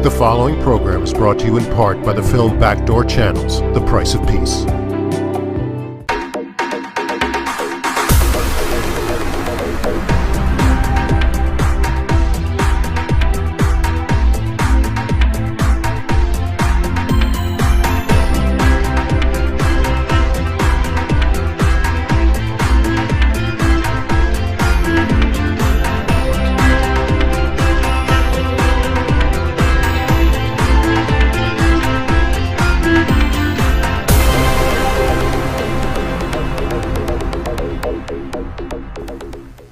The following program is brought to you in part by the film Backdoor Channels, The Price of Peace.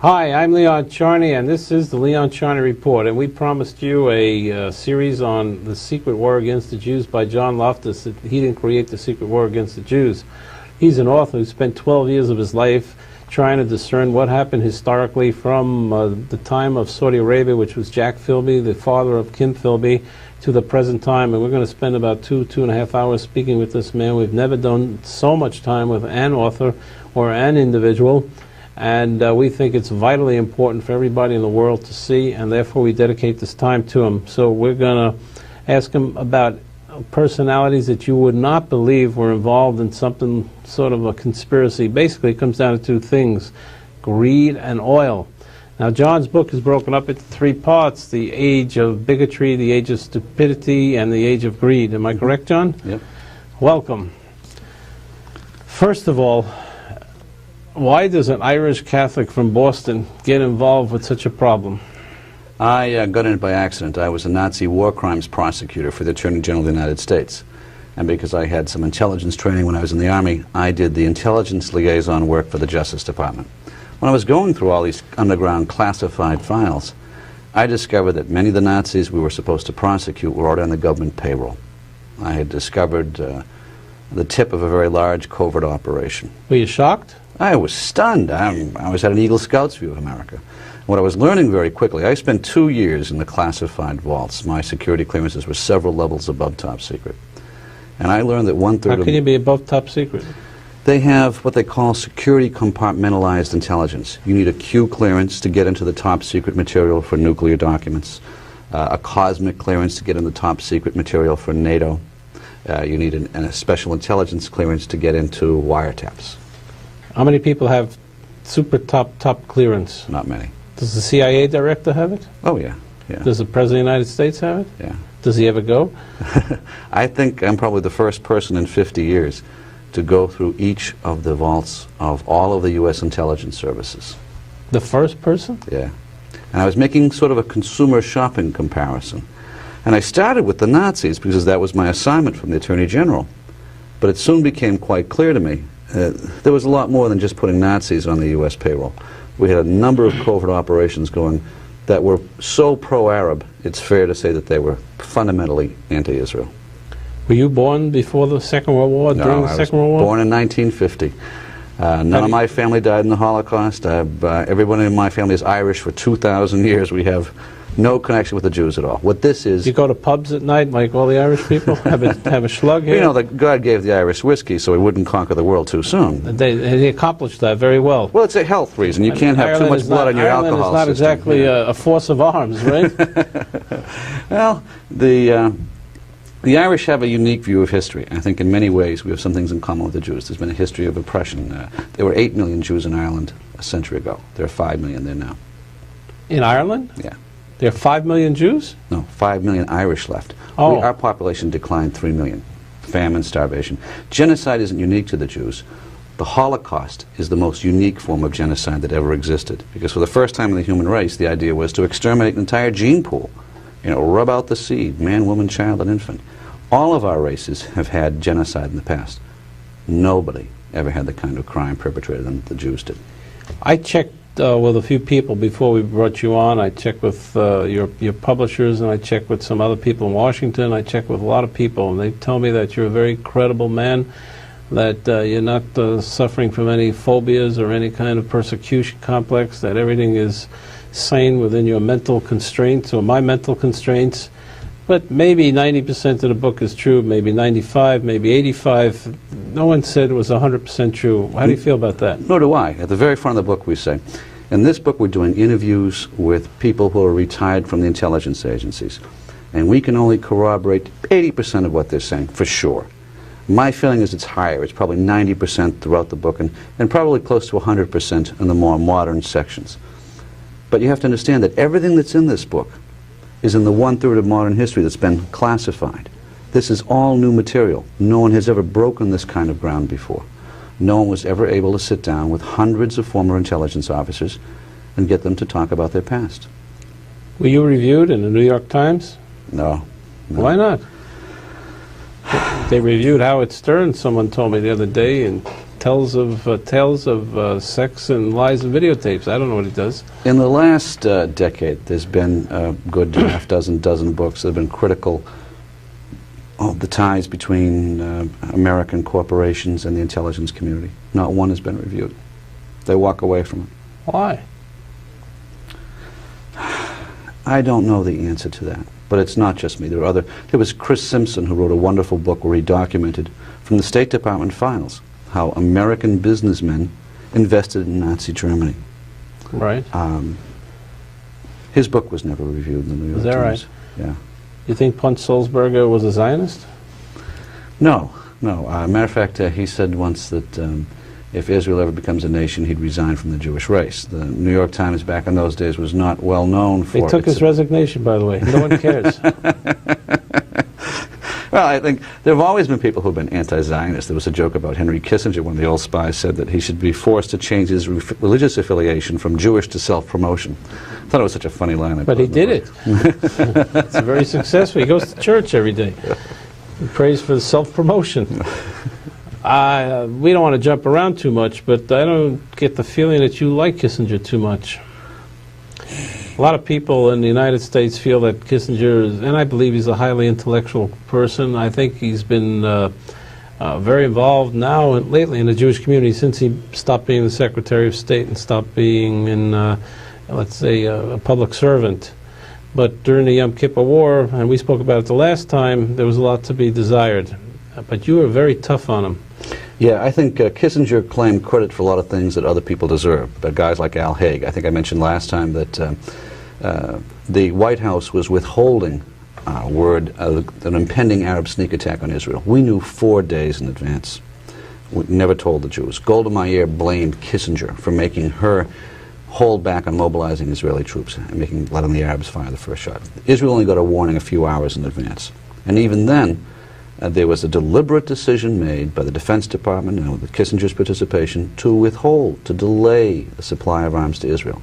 Hi, I'm Leon Charney, and this is the Leon Charney Report, and we promised you a series on the secret war against the Jews by John Loftus. He didn't create the secret war against the Jews. He's an author who spent 12 years of his life trying to discern what happened historically from the time of Saudi Arabia, which was Jack Philby, the father of Kim Philby, to the present time. And we're going to spend about 2.5 hours speaking with this man. We've never done so much time with an author or an individual. And we think it's vitally important for everybody in the world to see, and therefore we dedicate this time to him. So we're going to ask him about personalities that you would not believe were involved in something sort of a conspiracy. Basically, it comes down to two things: greed and oil. Now, John's book is broken up into three parts: the age of bigotry, the age of stupidity, and the age of greed. Am I correct, John? Yep. Welcome. First of all, why does an Irish Catholic from Boston get involved with such a problem? I got in it by accident. I was a Nazi war crimes prosecutor for the Attorney General of the United States. And because I had some intelligence training when I was in the Army, I did the intelligence liaison work for the Justice Department. When I was going through all these underground classified files, I discovered that many of the Nazis we were supposed to prosecute were already on the government payroll. I had discovered the tip of a very large covert operation. Were you shocked? I was stunned. I always had an Eagle Scout's view of America. What I was learning very quickly, I spent 2 years in the classified vaults. My security clearances were several levels above top secret. And I learned that one-third How can you be above top secret? They have what they call security compartmentalized intelligence. You need a Q clearance to get into the top secret material for nuclear documents, a cosmic clearance to get in the top secret material for NATO. You need a special intelligence clearance to get into wiretaps. How many people have super top clearance? Not many. Does the CIA director have it? Oh, yeah. Yeah. Does the President of the United States have it? Yeah. Does he ever go? I think I'm probably the first person in 50 years to go through each of the vaults of all of the U.S. intelligence services. The first person? Yeah. And I was making sort of a consumer shopping comparison. And I started with the Nazis because that was my assignment from the Attorney General. But it soon became quite clear to me there was a lot more than just putting Nazis on the U.S. payroll. We had a number of covert operations going that were so pro-Arab, it's fair to say that they were fundamentally anti-Israel. Were you born before the Second World War, during the Second World War? Born in 1950. None of my family died in the Holocaust. Everyone in my family is Irish for 2,000 years. We have no connection with the Jews at all. What this is... You go to pubs at night like all the Irish people? have a slug here? You know, that God gave the Irish whiskey so he wouldn't conquer the world too soon. They accomplished that very well. Well, it's a health reason. You can't have too much blood on your alcohol system. Ireland is not exactly a force of arms, right? Well, the Irish have a unique view of history. I think in many ways we have some things in common with the Jews. There's been a history of oppression. There were 8 million Jews in Ireland a century ago. There are 5 million there now. In Ireland? Yeah. There are 5 million Jews? No, 5 million Irish left. Oh. Our population declined 3 million. Famine, starvation. Genocide isn't unique to the Jews. The Holocaust is the most unique form of genocide that ever existed. Because for the first time in the human race, the idea was to exterminate an entire gene pool. You know, rub out the seed, man, woman, child, and infant. All of our races have had genocide in the past. Nobody ever had the kind of crime perpetrated than the Jews did. I checked with a few people before we brought you on. I checked with your publishers, and I checked with some other people in Washington. I checked with a lot of people, and they tell me that you're a very credible man, that you're not suffering from any phobias or any kind of persecution complex, that everything is sane within your mental constraints or my mental constraints. But maybe 90% of the book is true, maybe 95, maybe 85. No one said it was 100% true. How do you feel about that? Nor do I. At the very front of the book we say, in this book we're doing interviews with people who are retired from the intelligence agencies. And we can only corroborate 80% of what they're saying, for sure. My feeling is it's higher. It's probably 90% throughout the book, and probably close to 100% in the more modern sections. But you have to understand that everything that's in this book is in the 1/3 of modern history that's been classified. This is all new material. No one has ever broken this kind of ground before. No one was ever able to sit down with hundreds of former intelligence officers and get them to talk about their past. Were you reviewed in the New York Times? No. Why not? They reviewed Howard Stern, someone told me the other day, and tales of sex and lies and videotapes. I don't know what he does. In the last decade, there's been a good half dozen books that have been critical of the ties between American corporations and the intelligence community. Not one has been reviewed. They walk away from it. Why? I don't know the answer to that. But it's not just me. There was Chris Simpson, who wrote a wonderful book where he documented from the State Department files how American businessmen invested in Nazi Germany. Right. His book was never reviewed in the New York Times. Is that right? Yeah. You think Punch Sulzberger was a Zionist? No. Matter of fact, he said once that if Israel ever becomes a nation, he'd resign from the Jewish race. The New York Times back in those days was not well known for... They took his resignation, by the way. No one cares. Well, I think there have always been people who have been anti-Zionist. There was a joke about Henry Kissinger, one of the old spies, said that he should be forced to change his religious affiliation from Jewish to self-promotion. I thought it was such a funny line. But he did it. It's very successful. He goes to church every day. He prays for the self-promotion. We don't want to jump around too much, but I don't get the feeling that you like Kissinger too much. A lot of people in the United States feel that Kissinger is, and I believe he's a highly intellectual person. I think he's been very involved now and lately in the Jewish community since he stopped being the Secretary of State and stopped being, let's say, a public servant. But during the Yom Kippur War, and we spoke about it the last time, there was a lot to be desired. But you were very tough on him. Yeah, I think Kissinger claimed credit for a lot of things that other people deserve. But guys like Al Haig, I think I mentioned last time that the White House was withholding word of an impending Arab sneak attack on Israel. We knew 4 days in advance. We never told the Jews. Golda Meir blamed Kissinger for making her hold back on mobilizing Israeli troops and letting the Arabs fire the first shot. Israel only got a warning a few hours in advance. And even then, there was a deliberate decision made by the Defense Department, with Kissinger's participation, to withhold, to delay the supply of arms to Israel.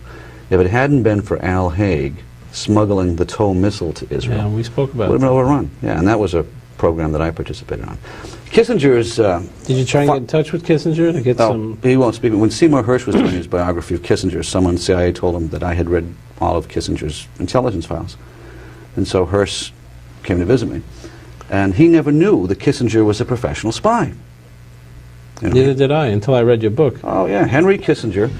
If it hadn't been for Al Haig smuggling the TOW missile to Israel, yeah, we spoke about it would have been overrun. Yeah, and that was a program that I participated on. Kissinger's... Did you try and get in touch with Kissinger to get some... he won't speak. When Seymour Hersh was doing his biography of Kissinger, someone at CIA told him that I had read all of Kissinger's intelligence files. And so Hersh came to visit me. And he never knew that Kissinger was a professional spy. Neither did I until I read your book. Oh, yeah. Henry Kissinger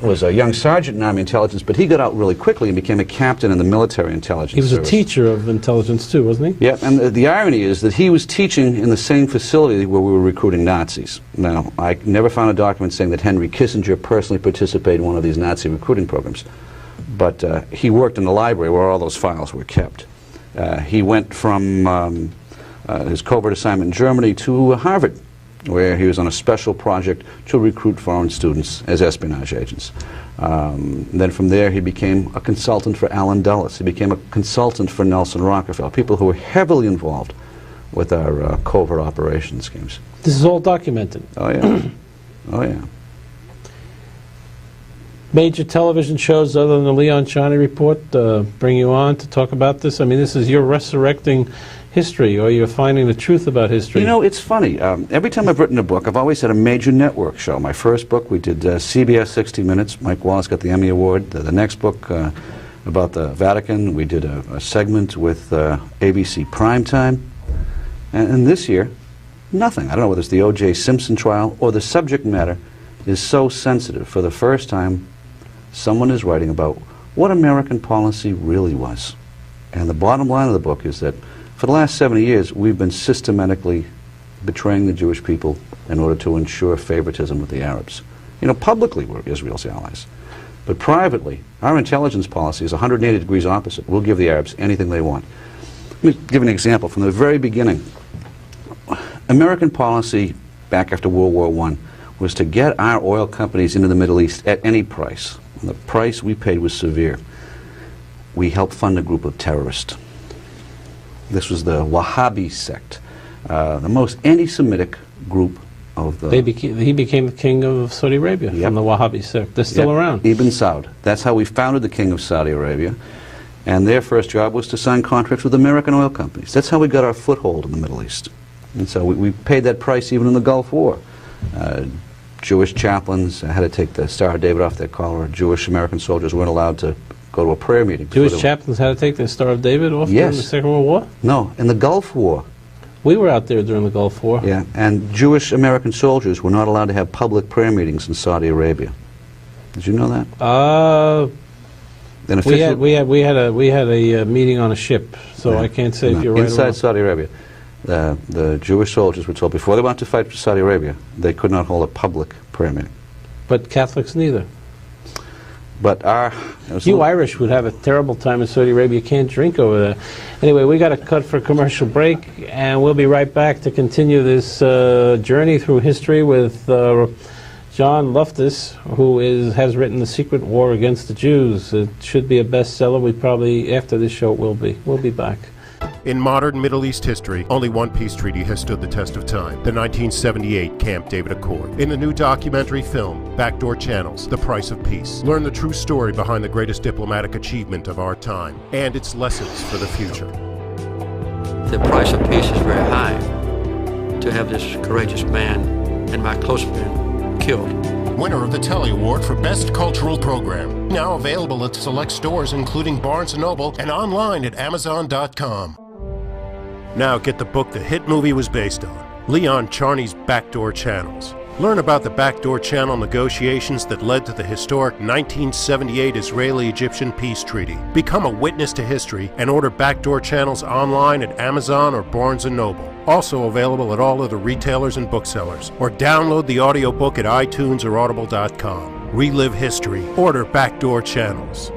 was a young sergeant in Army intelligence, but he got out really quickly and became a captain in the military intelligence He was service. a teacher of intelligence, too, wasn't he? Yeah, and the irony is that he was teaching in the same facility where we were recruiting Nazis. Now, I never found a document saying that Henry Kissinger personally participated in one of these Nazi recruiting programs, but he worked in the library where all those files were kept. He went from his covert assignment in Germany to Harvard, where he was on a special project to recruit foreign students as espionage agents. Then from there he became a consultant for Allen Dulles. He became a consultant for Nelson Rockefeller, people who were heavily involved with our covert operations schemes. This is all documented. Oh, yeah. Oh, yeah. Major television shows other than the Leon Charney Report bring you on to talk about this? I mean, this is your resurrecting history, or you're finding the truth about history. You know, it's funny. Every time I've written a book, I've always had a major network show. My first book, we did CBS 60 Minutes. Mike Wallace got the Emmy Award. The next book about the Vatican, we did a segment with ABC Primetime. And this year, nothing. I don't know whether it's the O.J. Simpson trial or the subject matter is so sensitive. For the first time, someone is writing about what American policy really was. And the bottom line of the book is that for the last 70 years, we've been systematically betraying the Jewish people in order to ensure favoritism with the Arabs. You know, publicly we're Israel's allies. But privately, our intelligence policy is 180 degrees opposite. We'll give the Arabs anything they want. Let me give an example from the very beginning. American policy back after World War I was to get our oil companies into the Middle East at any price. And the price we paid was severe. We helped fund a group of terrorists. This was the Wahhabi sect, the most anti-Semitic group of the... He became the king of Saudi Arabia from the Wahhabi sect. They're still around. Ibn Saud. That's how we founded the king of Saudi Arabia. And their first job was to sign contracts with American oil companies. That's how we got our foothold in the Middle East. And so we paid that price even in the Gulf War. Jewish chaplains had to take the Star of David off their collar. Jewish American soldiers weren't allowed to go to a prayer meeting. Jewish chaplains had to take the Star of David off during the Second World War? No, in the Gulf War. We were out there during the Gulf War. Yeah, and Jewish American soldiers were not allowed to have public prayer meetings in Saudi Arabia. Did you know that? We had a meeting on a ship, so I can't say if you're right. Inside Saudi Arabia, the Jewish soldiers were told before they went to fight for Saudi Arabia, they could not hold a public prayer meeting. But Catholics neither. But you Irish would have a terrible time in Saudi Arabia. You can't drink over there. Anyway, we got to cut for a commercial break, and we'll be right back to continue this journey through history with John Loftus, who has written The Secret War Against the Jews. It should be a bestseller. We probably, after this show, will be. We'll be back. In modern Middle East history, only one peace treaty has stood the test of time, the 1978 Camp David Accord. In the new documentary film, Backdoor Channels, The Price of Peace, learn the true story behind the greatest diplomatic achievement of our time and its lessons for the future. The price of peace is very high to have this courageous man and my close friend killed. Winner of the Telly Award for Best Cultural Program. Now available at select stores including Barnes & Noble and online at Amazon.com. Now get the book the hit movie was based on, Leon Charney's Backdoor Channels. Learn about the backdoor channel negotiations that led to the historic 1978 Israeli-Egyptian peace treaty. Become a witness to history and order Backdoor Channels online at Amazon or Barnes & Noble. Also available at all other retailers and booksellers. Or download the audiobook at iTunes or Audible.com. Relive history. Order Backdoor Channels.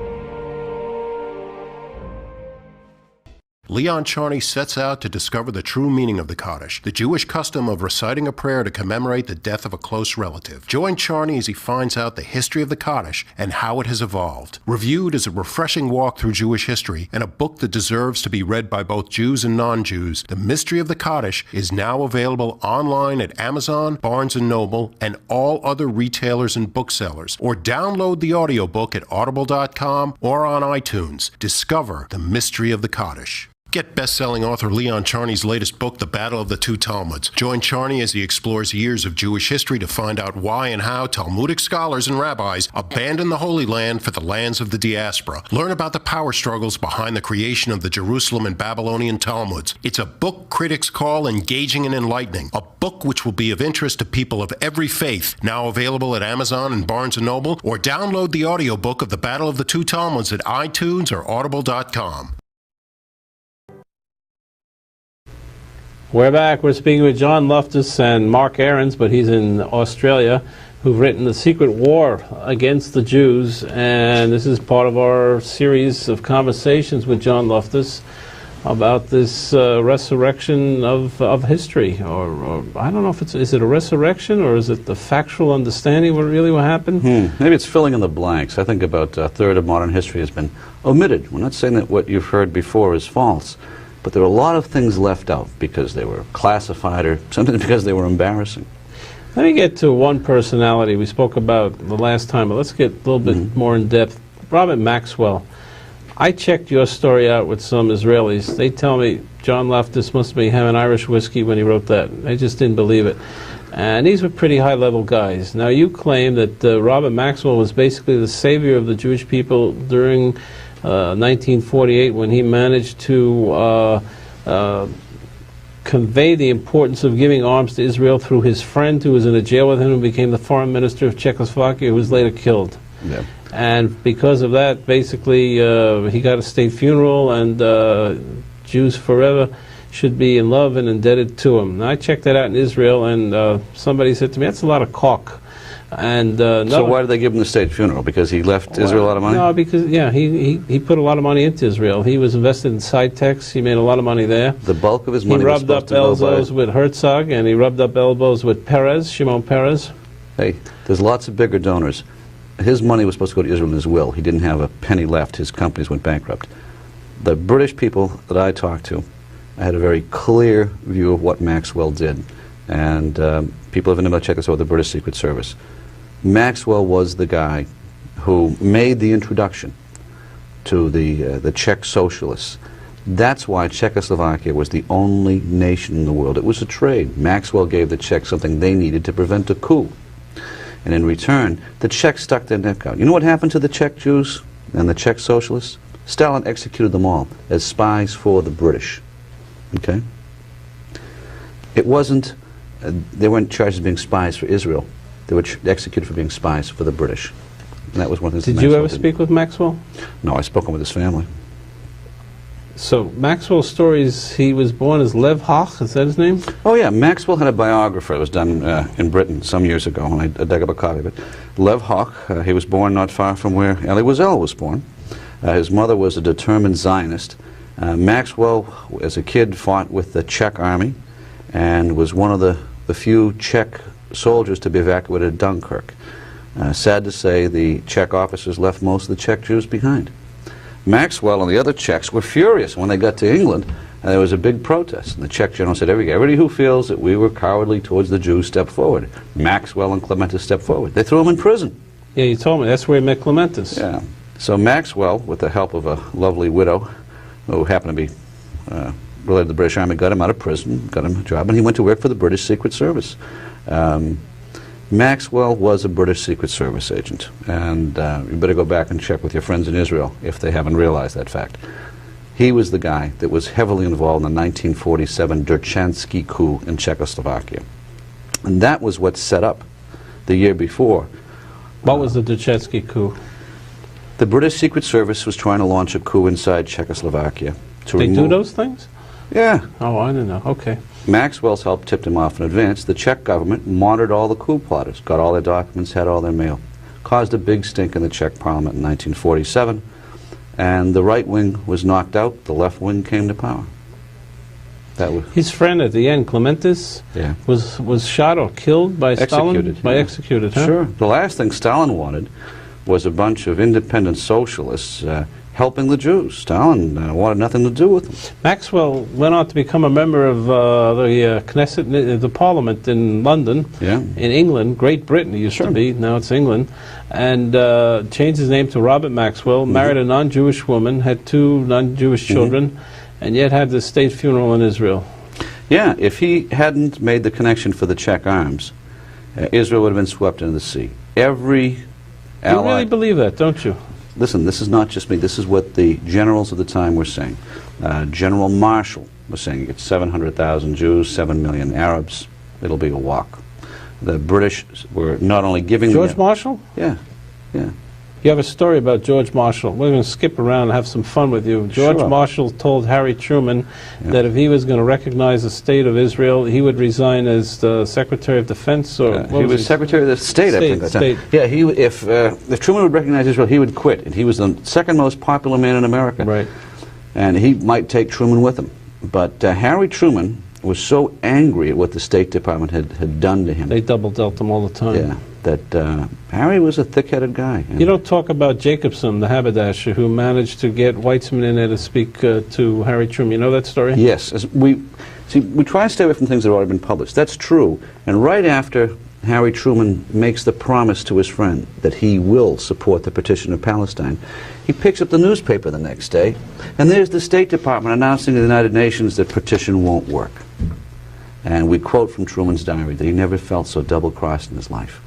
Leon Charney sets out to discover the true meaning of the Kaddish, the Jewish custom of reciting a prayer to commemorate the death of a close relative. Join Charney as he finds out the history of the Kaddish and how it has evolved. Reviewed as a refreshing walk through Jewish history and a book that deserves to be read by both Jews and non-Jews, The Mystery of the Kaddish is now available online at Amazon, Barnes & Noble, and all other retailers and booksellers. Or download the audiobook at Audible.com or on iTunes. Discover the mystery of the Kaddish. Get best-selling author Leon Charney's latest book, The Battle of the Two Talmuds. Join Charney as he explores years of Jewish history to find out why and how Talmudic scholars and rabbis abandoned the Holy Land for the lands of the diaspora. Learn about the power struggles behind the creation of the Jerusalem and Babylonian Talmuds. It's a book critics call engaging and enlightening. A book which will be of interest to people of every faith. Now available at Amazon and Barnes & Noble, or download the audiobook of The Battle of the Two Talmuds at iTunes or Audible.com. We're back. We're speaking with John Loftus and Mark Ahrens, but he's in Australia, who've written The Secret War Against the Jews. And this is part of our series of conversations with John Loftus about this resurrection of history. Or I don't know if is it a resurrection or is it the factual understanding of what happened? Maybe it's filling in the blanks. I think about a third of modern history has been omitted. We're not saying that what you've heard before is false. But there are a lot of things left out because they were classified or sometimes because they were embarrassing. Let me get to one personality we spoke about the last time, but let's get a little bit more in depth. Robert Maxwell. I checked your story out with some Israelis. They tell me John Loftus must be having Irish whiskey when he wrote that. They just didn't believe it. And these were pretty high-level guys. Now, you claim that Robert Maxwell was basically the savior of the Jewish people during 1948 when he managed to convey the importance of giving arms to Israel through his friend who was in a jail with him and became the foreign minister of Czechoslovakia, who was later killed. Yeah. And because of that, basically, he got a state funeral, and Jews forever should be in love and indebted to him. Now, I checked that out in Israel, and somebody said to me, that's a lot of caulk. And so why did they give him the state funeral? Because he left Israel a lot of money? No, because, yeah, he put a lot of money into Israel. He was invested in Cytex. He made a lot of money there. The bulk of his money was supposed to go by... He rubbed up elbows with Herzog, and he rubbed up elbows with Peres, Shimon Peres. Hey, there's lots of bigger donors. His money was supposed to go to Israel in his will. He didn't have a penny left. His companies went bankrupt. The British people that I talked to, I had a very clear view of what Maxwell did. And people have been able to check this out with the British Secret Service. Maxwell was the guy who made the introduction to the Czech socialists. That's why Czechoslovakia was the only nation in the world. It was a trade. Maxwell gave the Czechs something they needed to prevent a coup. And in return, the Czechs stuck their neck out. You know what happened to the Czech Jews and the Czech socialists? Stalin executed them all as spies for the British. Okay? It wasn't, they weren't charged as being spies for Israel. They were executed for being spies for the British. And that was one of the things. Did you ever speak with Maxwell? No, I spoke with his family. So Maxwell's story is he was born as Lev Hoch, is that his name? Oh yeah, Maxwell had a biographer that was done in Britain some years ago, and I dug up a copy of it. Lev Hoch, he was born not far from where Elie Wiesel was born. His mother was a determined Zionist. Maxwell, as a kid, fought with the Czech army and was one of the few Czech soldiers to be evacuated at Dunkirk. Sad to say, the Czech officers left most of the Czech Jews behind. Maxwell and the other Czechs were furious when they got to England, and there was a big protest. And the Czech general said, everybody who feels that we were cowardly towards the Jews, step forward. Maxwell and Clementis stepped forward. They threw him in prison. Yeah, you told me. That's where he met Clementis. Yeah. So Maxwell, with the help of a lovely widow, who happened to be related to the British Army, got him out of prison, got him a job, and he went to work for the British Secret Service. Maxwell was a British Secret Service agent, and you better go back and check with your friends in Israel if they haven't realized that fact. He was the guy that was heavily involved in the 1947 Derchansky coup in Czechoslovakia. And that was what set up the year before. What was the Derchansky coup? The British Secret Service was trying to launch a coup inside Czechoslovakia. They do those things? Yeah. Oh, I don't know. Okay. Maxwell's help tipped him off in advance. The Czech government monitored all the coup plotters, got all their documents, had all their mail. Caused a big stink in the Czech parliament in 1947, and the right wing was knocked out, the left wing came to power. That was his friend at the end, Clementis, yeah, was shot or killed by Stalin? Executed, huh? Sure. The last thing Stalin wanted was a bunch of independent socialists helping the Jews. Stalin wanted nothing to do with them. Maxwell went on to become a member of the Knesset, the Parliament in London, in England, Great Britain it used to be, now it's England, and changed his name to Robert Maxwell, married a non-Jewish woman, had 2 non-Jewish children, and yet had the state funeral in Israel. Yeah, if he hadn't made the connection for the Czech arms, Israel would have been swept into the sea. Every ally... You really believe that, don't you? Listen, this is not just me. This is what the generals of the time were saying. General Marshall was saying it's 700,000 Jews, 7 million Arabs. It'll be a walk. The British were not only giving... George Marshall? Yeah, yeah. You have a story about George Marshall. We're going to skip around and have some fun with you. George Marshall told Harry Truman that if he was going to recognize the state of Israel, he would resign as the Secretary of Defense. Or he was Secretary of the State, I think. Yeah, if Truman would recognize Israel, he would quit. And he was the second most popular man in America. Right. And he might take Truman with him. But Harry Truman was so angry at what the State Department had done to him. They double-dealt him all the time. Yeah. That Harry was a thick-headed guy. You don't talk about Jacobson, the haberdasher, who managed to get Weitzman in there to speak to Harry Truman. You know that story? Yes. We try to stay away from things that have already been published. That's true. And right after Harry Truman makes the promise to his friend that he will support the partition of Palestine, he picks up the newspaper the next day, and there's the State Department announcing to the United Nations that partition won't work. And we quote from Truman's diary that he never felt so double-crossed in his life.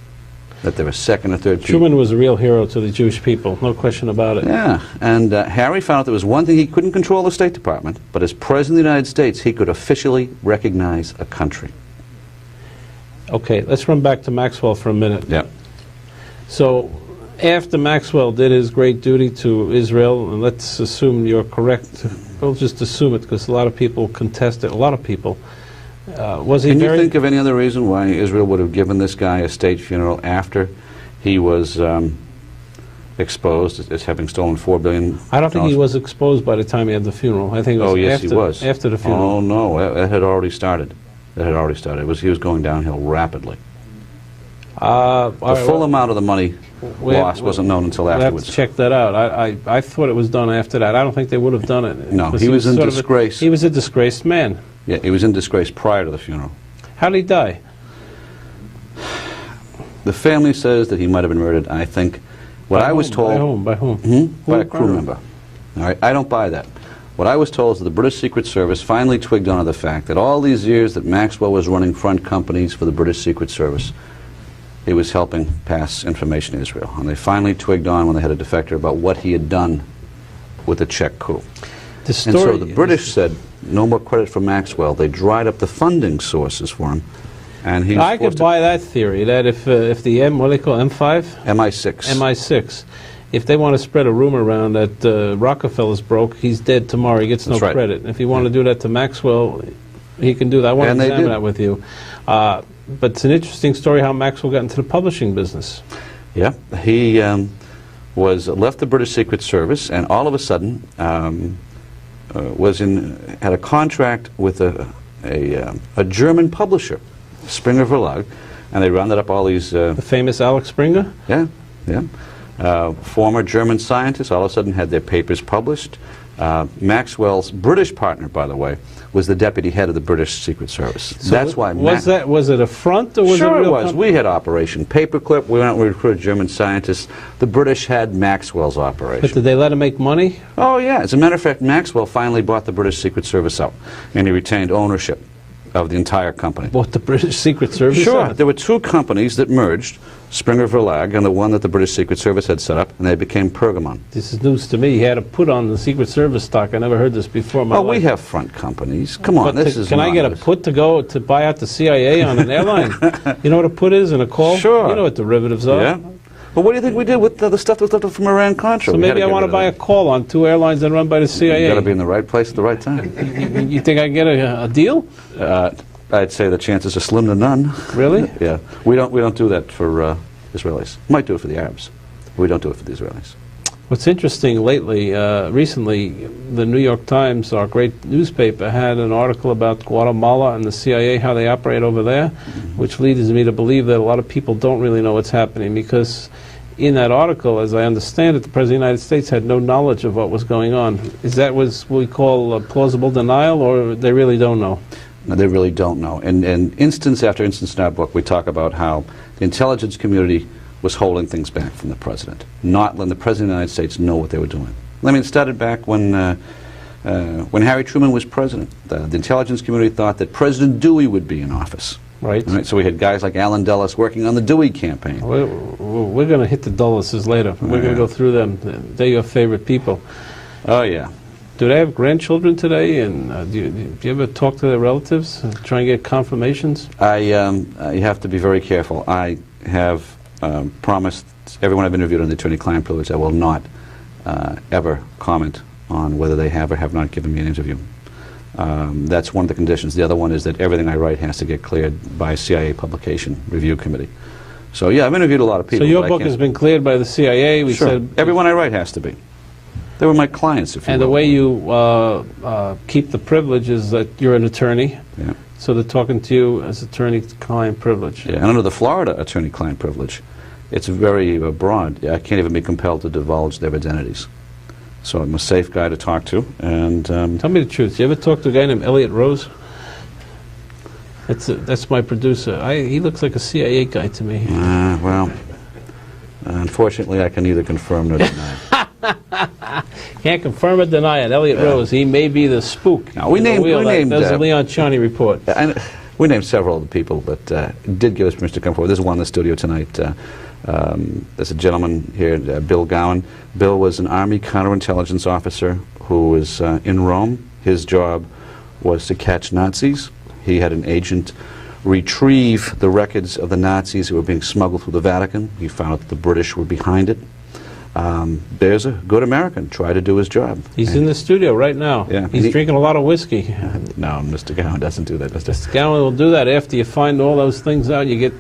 That there were second or third people. Truman was a real hero to the Jewish people, no question about it. Yeah, and Harry found out there was one thing: he couldn't control the State Department, but as President of the United States, he could officially recognize a country. Okay, let's run back to Maxwell for a minute. Yeah. So, after Maxwell did his great duty to Israel, and let's assume you're correct, we'll just assume it because a lot of people contest it, a lot of people. Was he Can you very... think of any other reason why Israel would have given this guy a state funeral after he was exposed as having stolen $4 billion? I don't think he was exposed by the time he had the funeral. I think it was, yes, he was. After the funeral. Oh, no, it had already started. It had already started. He was going downhill rapidly. The full amount of the money lost wasn't known until afterwards. We'll have to check that out. I thought it was done after that. I don't think they would have done it. No, he was in disgrace. He was a disgraced man. Yeah, he was in disgrace prior to the funeral. How did he die? The family says that he might have been murdered. I think what I was told... By whom? By a crew member. All right, I don't buy that. What I was told is that the British Secret Service finally twigged on to the fact that all these years that Maxwell was running front companies for the British Secret Service, he was helping pass information to Israel. And they finally twigged on when they had a defector about what he had done with the Czech coup. And so the British said, no more credit for Maxwell. They dried up the funding sources for him. And he I could buy that theory, that if the what do they call M5? MI6. MI6. If they want to spread a rumor around that Rockefeller's broke, he's dead tomorrow, he gets no credit. If you want to do that to Maxwell, he can do that. I want to examine that with you. But it's an interesting story how Maxwell got into the publishing business. Yeah, he left the British Secret Service, and all of a sudden had a contract with a German publisher, Springer Verlag, and they rounded up all these... the famous Alex Springer? Yeah, yeah. Former German scientists all of a sudden had their papers published. Maxwell's British partner, by the way, was the deputy head of the British Secret Service. So that's why... Was it a front, or was it a real... Sure it was. We had Operation Paperclip. We went out and recruited German scientists. The British had Maxwell's operation. But did they let him make money? Oh, yeah. As a matter of fact, Maxwell finally bought the British Secret Service out, and he retained ownership of the entire company. Bought the British Secret Service? Sure. There were two companies that merged, Springer Verlag and the one that the British Secret Service had set up, and they became Pergamon. This is news to me. He had a put on the Secret Service stock. I never heard this before in my life. We have front companies. Come on, this is... Can I get a put to go to buy out the CIA on an airline? You know what a put is and a call? Sure. You know what derivatives are. Yeah. Well, what do you think we did with the stuff that was left from Iran-Contra? So maybe I want to buy a call on 2 airlines that are run by the CIA. You've got to be in the right place at the right time. You think I can get a deal? I'd say the chances are slim to none. Really? Yeah. We don't do that for Israelis. Might do it for the Arabs. We don't do it for the Israelis. What's interesting lately, recently, the New York Times, our great newspaper, had an article about Guatemala and the CIA, how they operate over there, which leads me to believe that a lot of people don't really know what's happening, because in that article, as I understand it, the President of the United States had no knowledge of what was going on. Is that what we call plausible denial, or they really don't know? No, they really don't know. And instance after instance in our book, we talk about how the intelligence community was holding things back from the president, not letting the President of the United States know what they were doing. I mean, it started back when Harry Truman was president. The intelligence community thought that President Dewey would be in office. Right. So we had guys like Alan Dulles working on the Dewey campaign. We're going to hit the Dulleses later. We're going to go through them. They're your favorite people. Oh, yeah. Do they have grandchildren today? And do you ever talk to their relatives and try and get confirmations? You have to be very careful. I have promised everyone I've interviewed on the attorney-client privilege I will not ever comment on whether they have or have not given me an interview. That's one of the conditions. The other one is that everything I write has to get cleared by a CIA publication review committee. So, yeah, I've interviewed a lot of people. So your book has been cleared by the CIA? We sure. said everyone I write has to be. They were my clients, if you will. And the way you keep the privilege is that you're an attorney. Yeah. So they're talking to you as attorney-client privilege. Yeah, and under the Florida attorney-client privilege, it's very broad. I can't even be compelled to divulge their identities. So I'm a safe guy to talk to. And tell me the truth. You ever talk to a guy named Elliot Rose? That's my producer. He looks like a CIA guy to me. Well, unfortunately, I can neither confirm nor deny. Can't confirm or deny it. Elliot Rose, he may be the spook. No, we named that's the Leon Charney Report. And we named several of the people, but did give us permission to come forward. There's one in the studio tonight. There's a gentleman here, Bill Gowan. Bill was an Army counterintelligence officer who was in Rome. His job was to catch Nazis. He had an agent retrieve the records of the Nazis who were being smuggled through the Vatican. He found out that the British were behind it. there's a good American try to do his job. He's in the studio right now. Yeah. He's drinking a lot of whiskey. No, Mr. Gowan doesn't do that. Mr. Gowan will do that after you find all those things out. You get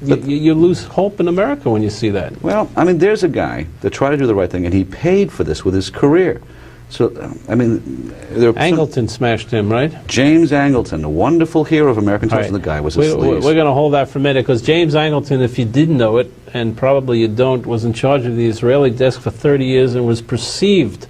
you lose hope in America when you see that. Well, I mean, there's a guy that tried to do the right thing, and he paid for this with his career. So, I mean, Angleton smashed him, right? James Angleton, a wonderful hero of American television. The guy was a sleaze. We're going to hold that for a minute, because James Angleton, if you didn't know it, and probably you don't, was in charge of the Israeli desk for 30 years and was perceived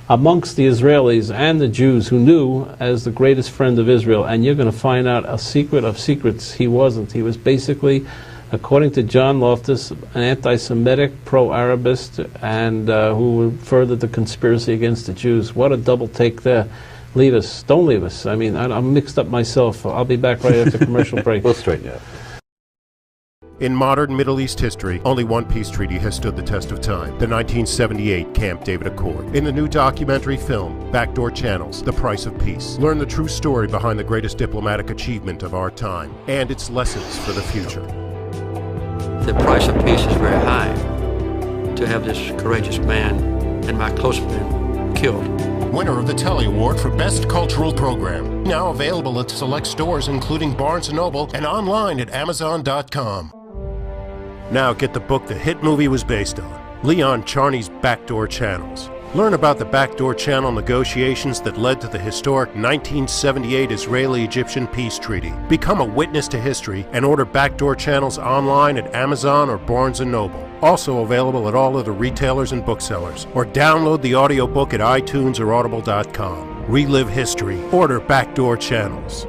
amongst the Israelis and the Jews who knew as the greatest friend of Israel. And you're going to find out a secret of secrets. He wasn't. He was basically, according to John Loftus, an anti-Semitic, pro-Arabist, and who furthered the conspiracy against the Jews. What a double take there. Leave us. Don't leave us. I mean, I'm mixed up myself. I'll be back right after commercial break. We'll straighten you out. In modern Middle East history, only one peace treaty has stood the test of time, the 1978 Camp David Accord. In the new documentary film, Backdoor Channels, The Price of Peace, learn the true story behind the greatest diplomatic achievement of our time and its lessons for the future. The price of peace is very high to have this courageous man and my close friend killed. Winner of the Telly Award for Best Cultural Program. Now available at select stores including Barnes & Noble and online at Amazon.com. Now get the book the hit movie was based on, Leon Charney's Backdoor Channels. Learn about the backdoor channel negotiations that led to the historic 1978 Israeli-Egyptian peace treaty. Become a witness to history and order Backdoor Channels online at Amazon or Barnes & Noble. Also available at all other retailers and booksellers. Or download the audiobook at iTunes or Audible.com. Relive history. Order Backdoor Channels.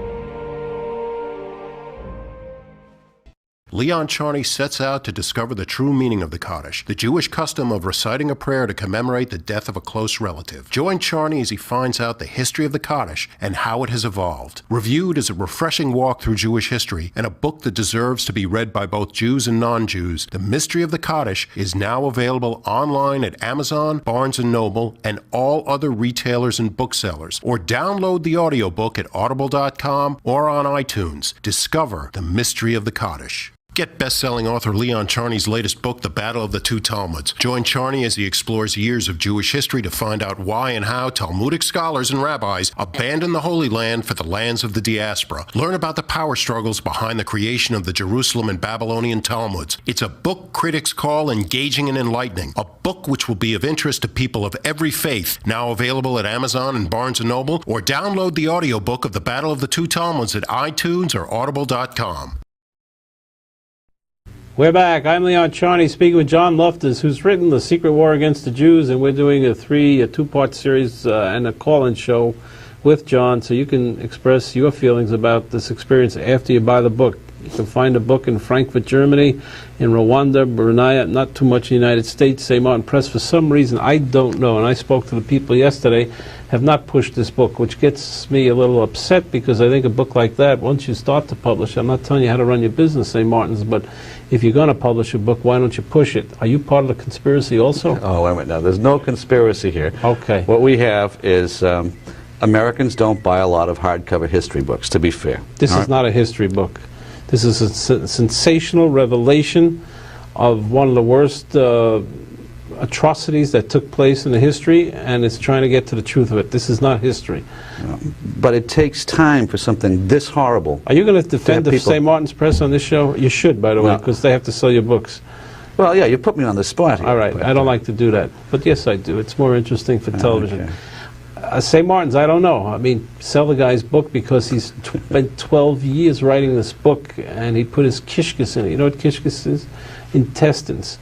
Leon Charney sets out to discover the true meaning of the Kaddish, the Jewish custom of reciting a prayer to commemorate the death of a close relative. Join Charney as he finds out the history of the Kaddish and how it has evolved. Reviewed as a refreshing walk through Jewish history and a book that deserves to be read by both Jews and non-Jews, The Mystery of the Kaddish is now available online at Amazon, Barnes & Noble, and all other retailers and booksellers. Or download the audiobook at Audible.com or on iTunes. Discover the mystery of the Kaddish. Get best-selling author Leon Charney's latest book, The Battle of the Two Talmuds. Join Charney as he explores years of Jewish history to find out why and how Talmudic scholars and rabbis abandoned the Holy Land for the lands of the diaspora. Learn about the power struggles behind the creation of the Jerusalem and Babylonian Talmuds. It's a book critics call engaging and enlightening. A book which will be of interest to people of every faith. Now available at Amazon and Barnes & Noble. Or download the audiobook of The Battle of the Two Talmuds at iTunes or Audible.com. We're back. I'm Leon Charney speaking with John Loftus, who's written The Secret War Against the Jews, and we're doing a two-part series and a call-in show with John, so you can express your feelings about this experience after you buy the book. You can find the book in Frankfurt, Germany, in Rwanda, Brunei, not too much in the United States. St. Martin Press, for some reason, I don't know, and I spoke to the people yesterday, have not pushed this book, which gets me a little upset, because I think a book like that, once you start to publish, I'm not telling you how to run your business, St. Martin's, but if you're going to publish a book, why don't you push it? Are you part of the conspiracy also? Oh, wait a minute. Now, there's no conspiracy here. Okay. What we have is Americans don't buy a lot of hardcover history books, to be fair. This is not a history book. This is a sensational revelation of one of the worst atrocities that took place in the history, and it's trying to get to the truth of it. This is not history. But it takes time for something this horrible. Are you going to defend the St. Martin's Press on this show? You should, by the way, because they have to sell your books. Well, yeah, you put me on the spot here. All right, I don't like to do that. But yes, I do. It's more interesting for television. Okay. St. Martin's, I don't know. I mean, sell the guy's book, because he's spent 12 years writing this book, and he put his kishkis in it. You know what kishkis is? Intestines.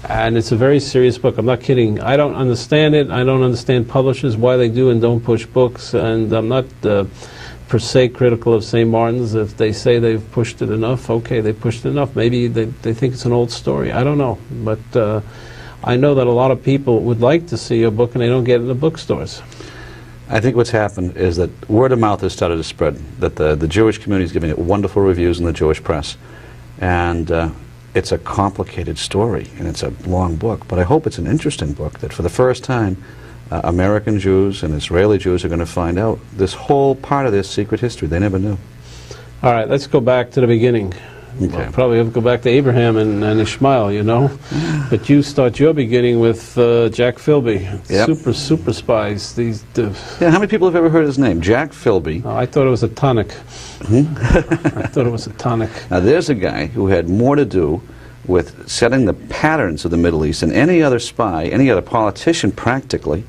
And it's a very serious book. I'm not kidding. I don't understand it. I don't understand publishers, why they do and don't push books. And I'm not per se critical of St. Martin's. If they say they've pushed it enough, okay, they pushed it enough. Maybe they think it's an old story. I don't know. But I know that a lot of people would like to see your book, and they don't get it in the bookstores. I think what's happened is that word of mouth has started to spread, that the Jewish community is giving it wonderful reviews in the Jewish press. And it's a complicated story, and it's a long book, but I hope it's an interesting book, that for the first time, American Jews and Israeli Jews are going to find out this whole part of this secret history they never knew. All right, let's go back to the beginning. Well, probably have to go back to Abraham and Ishmael, you know. But you start your beginning with Jack Philby. Yep. Super spies. These. Yeah, how many people have ever heard his name? Jack Philby. Oh, I thought it was a tonic. I thought it was a tonic. Now, there's a guy who had more to do with setting the patterns of the Middle East than any other spy, any other politician practically,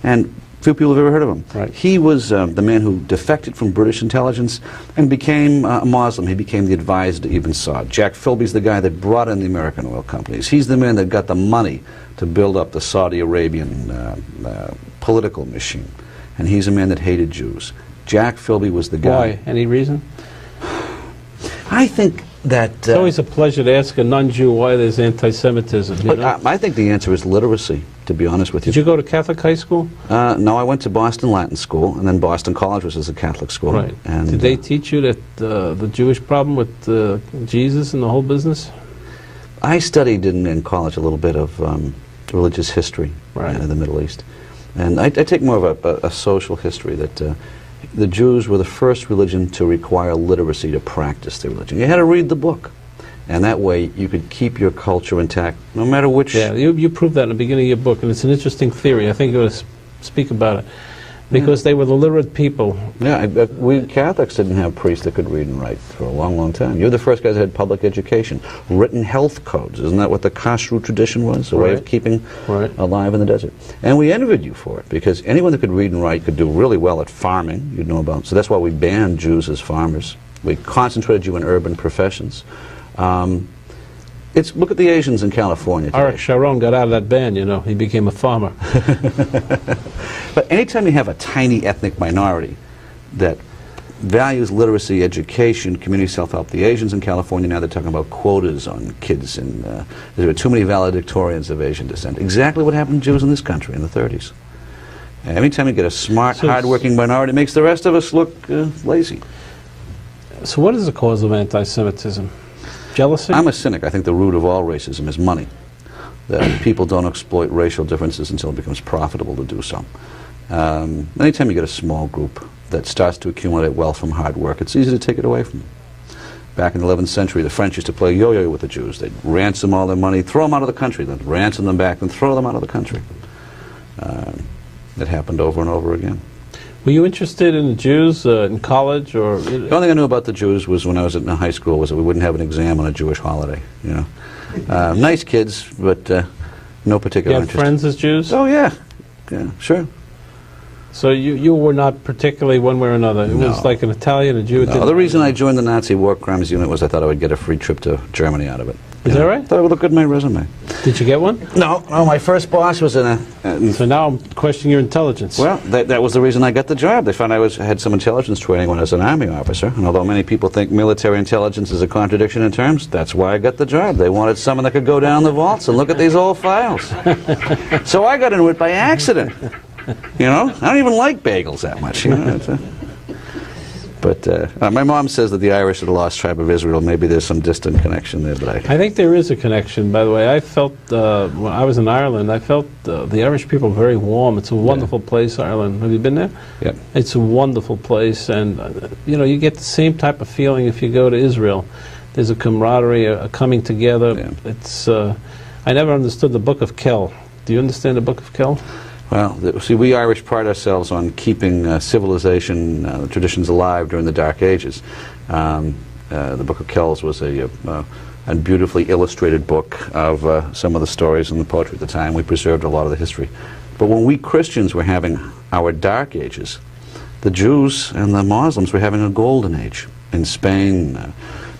and few people have ever heard of him. Right. He was the man who defected from British intelligence and became a Muslim. He became the advisor to Ibn Saud. Jack Philby's the guy that brought in the American oil companies. He's the man that got the money to build up the Saudi Arabian political machine. And he's a man that hated Jews. Jack Philby was the guy. Why? Any reason? I think that... it's always a pleasure to ask a non-Jew why there's anti-Semitism. You know? I think the answer is literacy, to be honest with you. Did you go to Catholic high school? No, I went to Boston Latin School, and then Boston College, which is a Catholic school. Right. And did they teach you that the Jewish problem with Jesus and the whole business? I studied in college a little bit of religious history in the Middle East. And I take more of a social history that the Jews were the first religion to require literacy to practice their religion. You had to read the book. And that way you could keep your culture intact no matter which... Yeah, you proved that in the beginning of your book, and it's an interesting theory. I think you ought to speak about it. Because they were the literate people. Yeah, we Catholics didn't have priests that could read and write for a long, long time. You're the first guys that had public education. Written health codes. Isn't that what the kashrut tradition was? A way of keeping alive in the desert. And we envied you for it, because anyone that could read and write could do really well at farming, you'd know about. So that's why we banned Jews as farmers. We concentrated you in urban professions. Look at the Asians in California today. Arik Sharon got out of that ban, you know. He became a farmer. But anytime you have a tiny ethnic minority that values literacy, education, community self-help, the Asians in California now they're talking about quotas on kids, and there are too many valedictorians of Asian descent. Exactly what happened to Jews in this country in the 30s. And every time you get a smart, hard-working minority, it makes the rest of us look lazy. So what is the cause of anti-Semitism? Jealousy? I'm a cynic. I think the root of all racism is money. That people don't exploit racial differences until it becomes profitable to do so. Anytime you get a small group that starts to accumulate wealth from hard work, it's easy to take it away from them. Back in the 11th century, the French used to play yo-yo with the Jews. They'd ransom all their money, throw them out of the country, then ransom them back, then throw them out of the country. It happened over and over again. Were you interested in the Jews in college, or...? The only thing I knew about the Jews was when I was in high school was that we wouldn't have an exam on a Jewish holiday, you know. Nice kids, but no particular interest. You had friends as Jews? Oh, yeah. Yeah, sure. So you were not particularly one way or another? It was like an Italian, a Jew? No, the reason I joined the Nazi War Crimes Unit was I thought I would get a free trip to Germany out of it. Is that right? I thought it would look good in my resume. Did you get one? No, my first boss was in a... So now I'm questioning your intelligence. Well, that was the reason I got the job. They found I had some intelligence training when I was an Army officer, and although many people think military intelligence is a contradiction in terms, that's why I got the job. They wanted someone that could go down the vaults and look at these old files. So I got into it by accident. You know? I don't even like bagels that much. You know? But my mom says that the Irish are the lost tribe of Israel. Maybe there's some distant connection there, but I think there is a connection, by the way. I felt, when I was in Ireland, I felt the Irish people are very warm. It's a wonderful place, Ireland. Have you been there? Yep. It's a wonderful place, and, you know, you get the same type of feeling if you go to Israel. There's a camaraderie, a coming together. Yeah. It's, I never understood the Book of Kel. Do you understand the Book of Kel? Well, see, we Irish pride ourselves on keeping civilization traditions alive during the Dark Ages. The Book of Kells was a beautifully illustrated book of some of the stories and the poetry at the time. We preserved a lot of the history. But when we Christians were having our Dark Ages, the Jews and the Muslims were having a golden age. In Spain,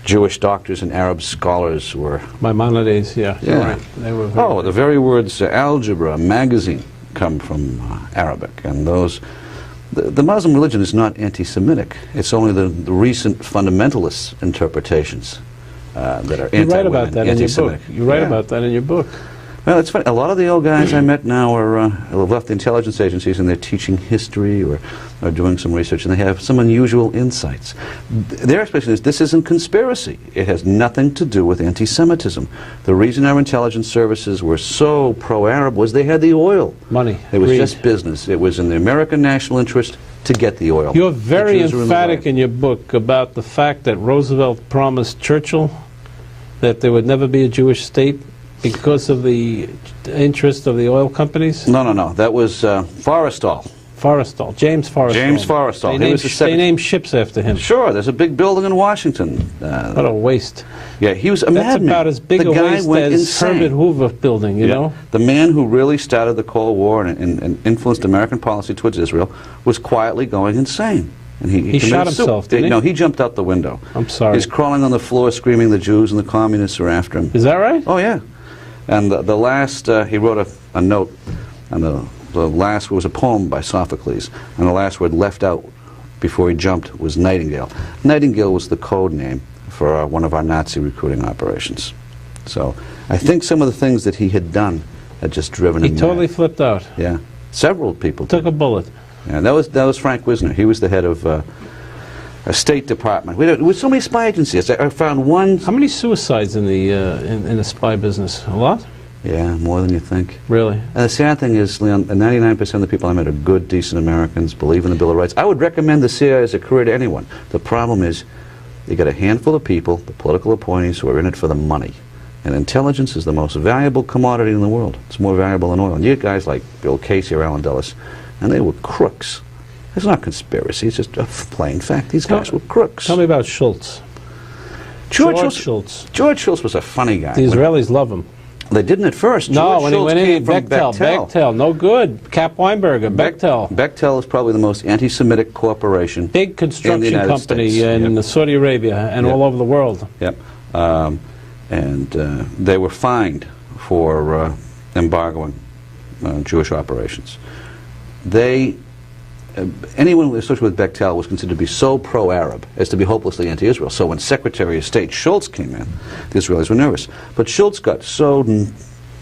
Jewish doctors and Arab scholars were... Maimonides, yeah. Right. They were the very words algebra, magazine, come from Arabic, and the Muslim religion is not anti-Semitic. It's only the recent fundamentalist interpretations that are anti-women, anti-Semitic. You write about that in your book. Well, it's funny. A lot of the old guys I met now are have left the intelligence agencies, and they're teaching history or doing some research, and they have some unusual insights. Their explanation is this isn't conspiracy. It has nothing to do with anti-Semitism. The reason our intelligence services were so pro-Arab was they had the oil. Money. It was Greed. just business. It was in the American national interest to get the oil. You're very The Jews were emphatic the in your book about the fact that Roosevelt promised Churchill that there would never be a Jewish state because of the interest of the oil companies? No. That was Forrestal. Forrestal. James Forrestal. James Forrestal. They named ships after him. Sure, there's a big building in Washington. What a waste. Yeah, he was a That's madman. about as big the a guy waste went as insane. Herbert Hoover building, you know? The man who really started the Cold War and influenced American policy towards Israel was quietly going insane. And he He shot himself, didn't he? No, he jumped out the window. I'm sorry. He's crawling on the floor screaming the Jews and the communists are after him. Is that right? Oh, yeah. And the last, he wrote a note, and the last was a poem by Sophocles, and the last word left out before he jumped was Nightingale. Nightingale was the code name for one of our Nazi recruiting operations. So I think some of the things that he had done had just driven him He totally mad. flipped out. Yeah. Several people Took a bullet. Yeah, that was Frank Wisner. He was the head of a State Department. With so many spy agencies, I found one. How many suicides in the spy business? A lot? Yeah, more than you think. Really? And the sad thing is, Leon, 99% of the people I met are good, decent Americans, believe in the Bill of Rights. I would recommend the CIA as a career to anyone. The problem is, you got a handful of people, the political appointees, who are in it for the money. And intelligence is the most valuable commodity in the world. It's more valuable than oil. And you get guys like Bill Casey or Alan Dulles, and they were crooks. It's not conspiracy, it's just a plain fact. These guys were crooks. Tell me about Shultz. George Shultz. George Shultz was a funny guy. The Israelis love him. They didn't at first. No, George when Shultz he went in, came from Bechtel, no good. Cap Weinberger, Bechtel. Bechtel is probably the most anti-Semitic corporation. Big construction company States. in Saudi Arabia and all over the world. Yep. And they were fined for embargoing Jewish operations. Anyone associated with Bechtel was considered to be so pro-Arab as to be hopelessly anti-Israel. So when Secretary of State Shultz came in, the Israelis were nervous. But Shultz got so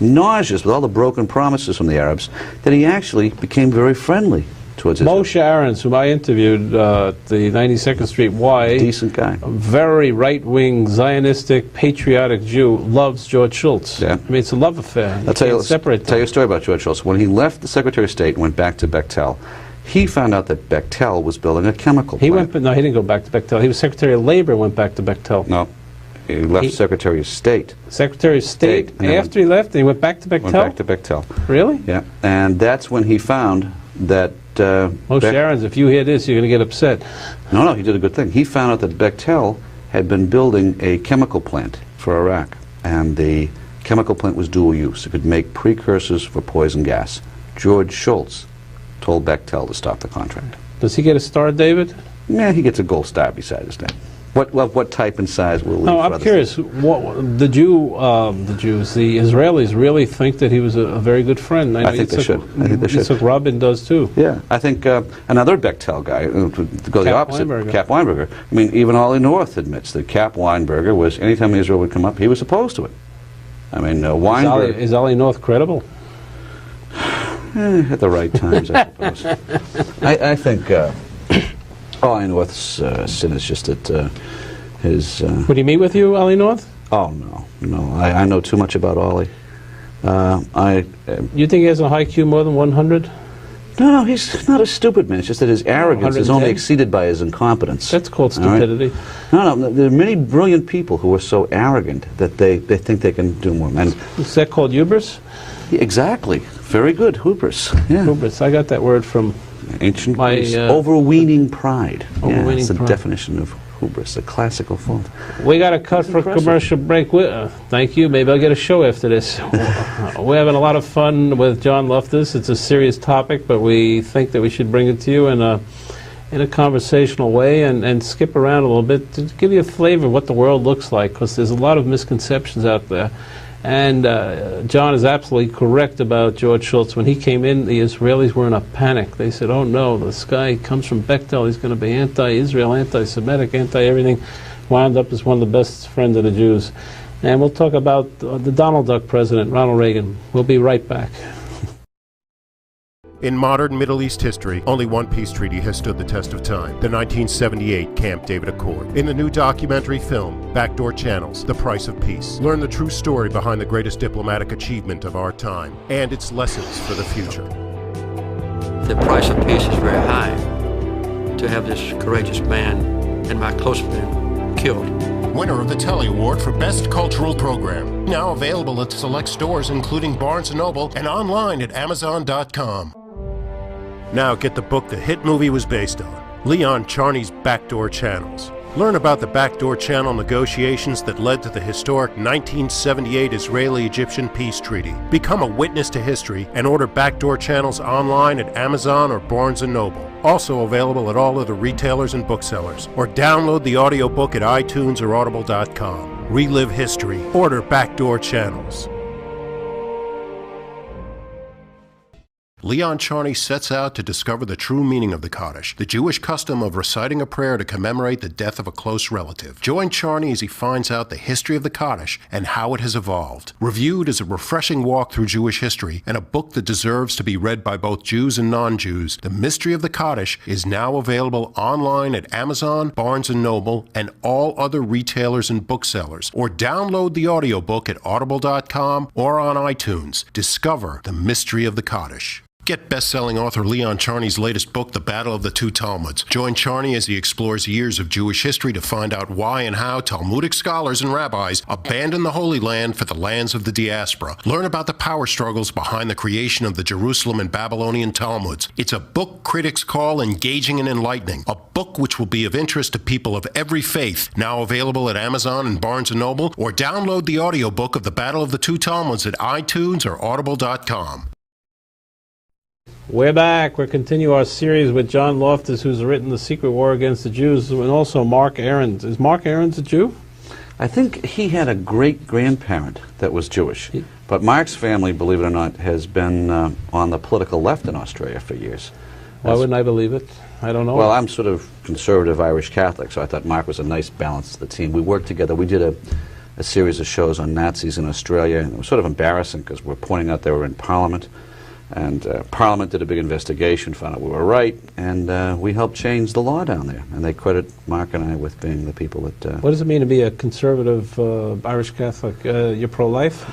nauseous with all the broken promises from the Arabs that he actually became very friendly towards Israel. Moshe Ahrens, whom I interviewed at the 92nd Street Y, Decent guy. a very right-wing, Zionistic, patriotic Jew, loves George Shultz. Yeah. I mean, it's a love affair. I'll tell you a story about George Shultz. When he left the Secretary of State and went back to Bechtel, he found out that Bechtel was building a chemical plant. No, he didn't go back to Bechtel. He was Secretary of Labor, went back to Bechtel. No, he left Secretary of State. Secretary of State, and after he left, he went back to Bechtel? Went back to Bechtel. Really? Yeah, and that's when he found that... Moshe Ahrens, if you hear this, you're going to get upset. No, he did a good thing. He found out that Bechtel had been building a chemical plant for Iraq, and the chemical plant was dual use. It could make precursors for poison gas. George Shultz told Bechtel to stop the contract. Does he get a star, David? Yeah, he gets a gold star beside his name. What type and size will leave No, for I'm others. curious. The Israelis really think that he was a very good friend. I think they should. I think they should. Yitzhak Rabin does too. Yeah, I think another Bechtel guy, to go the opposite, Cap Weinberger. I mean, even Ollie North admits that Cap Weinberger was, anytime Israel would come up, he was opposed to it. I mean, Weinberger... Is Ollie North credible? At the right times, I suppose. I think Ollie North's sin is just that his... Would he meet with you, Ollie North? Oh, no. I know too much about Ollie. You think he has a IQ more than 100? No, he's not a stupid man. It's just that his arrogance is only exceeded by his incompetence. That's called stupidity. Right? No, there are many brilliant people who are so arrogant that they think they can do more. And is that called hubris? Exactly. Very good. Hubris. Yeah. Hubris. I got that word from ancient Greece. Overweening pride. Overweening that's the pride. definition of hubris, a classical fault. We got to cut for a commercial break. Thank you. Maybe I'll get a show after this. We're having a lot of fun with John Loftus. It's a serious topic, but we think that we should bring it to you in a conversational way and skip around a little bit to give you a flavor of what the world looks like, because there's a lot of misconceptions out there. And John is absolutely correct about George Shultz. When he came in, the Israelis were in a panic. They said, oh no, this guy comes from Bechtel. He's going to be anti-Israel, anti-Semitic, anti-everything. Wound up as one of the best friends of the Jews. And we'll talk about the Donald Duck president, Ronald Reagan. We'll be right back. In modern Middle East history, only one peace treaty has stood the test of time, the 1978 Camp David Accord. In the new documentary film, Backdoor Channels, The Price of Peace, learn the true story behind the greatest diplomatic achievement of our time and its lessons for the future. The price of peace is very high to have this courageous man and my close friend killed. Winner of the Telly Award for Best Cultural Program. Now available at select stores including Barnes & Noble and online at Amazon.com. Now get the book the hit movie was based on, Leon Charney's Backdoor Channels. Learn about the Backdoor Channel negotiations that led to the historic 1978 Israeli-Egyptian peace treaty. Become a witness to history and order Backdoor Channels online at Amazon or Barnes & Noble. Also available at all other retailers and booksellers. Or download the audiobook at iTunes or Audible.com. Relive history. Order Backdoor Channels. Leon Charney sets out to discover the true meaning of the Kaddish, the Jewish custom of reciting a prayer to commemorate the death of a close relative. Join Charney as he finds out the history of the Kaddish and how it has evolved. Reviewed as a refreshing walk through Jewish history and a book that deserves to be read by both Jews and non-Jews, The Mystery of the Kaddish is now available online at Amazon, Barnes & Noble, and all other retailers and booksellers. Or download the audiobook at Audible.com or on iTunes. Discover The Mystery of the Kaddish. Get best-selling author Leon Charney's latest book, The Battle of the Two Talmuds. Join Charney as he explores years of Jewish history to find out why and how Talmudic scholars and rabbis abandoned the Holy Land for the lands of the diaspora. Learn about the power struggles behind the creation of the Jerusalem and Babylonian Talmuds. It's a book critics call engaging and enlightening. A book which will be of interest to people of every faith. Now available at Amazon and Barnes & Noble, or download the audiobook of The Battle of the Two Talmuds at iTunes or Audible.com. We're back. We're continuing our series with John Loftus, who's written The Secret War Against the Jews, and also Mark Ahrens. Is Mark Ahrens a Jew? I think he had a great-grandparent that was Jewish. But Mark's family, believe it or not, has been on the political left in Australia for years. Why wouldn't I believe it? I don't know. Well, I'm sort of conservative Irish Catholic, so I thought Mark was a nice balance to the team. We worked together. We did a series of shows on Nazis in Australia, and it was sort of embarrassing because we're pointing out they were in Parliament. And Parliament did a big investigation, found out we were right, and we helped change the law down there. And they credit Mark and I with being the people that... What does it mean to be a conservative Irish Catholic? You're pro-life?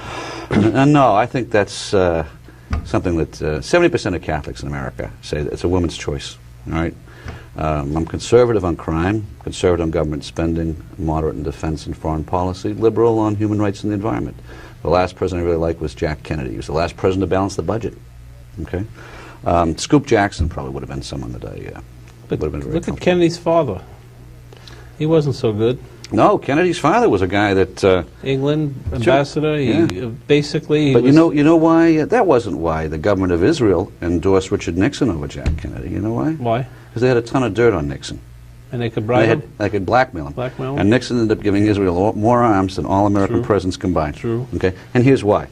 No, I think that's something that 70% of Catholics in America say that it's a woman's choice. All right? I'm conservative on crime, conservative on government spending, moderate in defense and foreign policy, liberal on human rights and the environment. The last president I really liked was Jack Kennedy. He was the last president to balance the budget. Okay, Scoop Jackson probably would have been someone that I would have been very Look at Kennedy's father. He wasn't so good. No, Kennedy's father was a guy that England ambassador. He basically. But you know why? That wasn't why the government of Israel endorsed Richard Nixon over Jack Kennedy. You know why? Why? Because they had a ton of dirt on Nixon. And they could bribe him? They could blackmail him. Blackmail him? And Nixon ended up giving Israel more arms than all American presidents combined. True. Okay, and here's why.